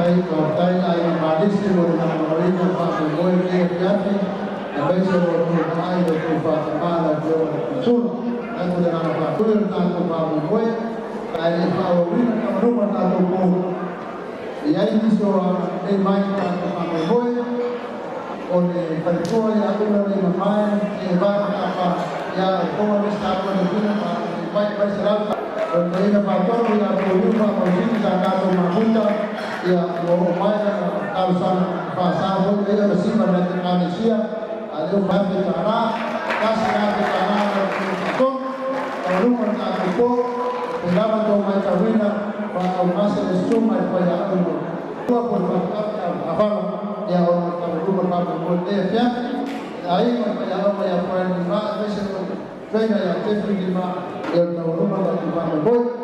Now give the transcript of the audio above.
tai cortai ai malissimo una morina fa voi che piatti invece lo hai detto fa male giorno solo ecco della fa quello tanto fa voi ai fa urina non ma tanto po e ai visto e mai tanto fa voi con per poi a quello dei mamma che va a fa ya come sta con il fine ma poi sarà Jadi faktor yang perlu mengusung sangat memahami ya memahami kawasan pasar pun juga masih menjadi manusia ada banyak cara kasih cara untuk lalu mencakup dalam untuk mencari bahwa masih semua banyak itu dua pun apa yang orang perlu berpikir ya lain banyak poin lima besok saya yang terus lima yang tahu rumah dan rumah boy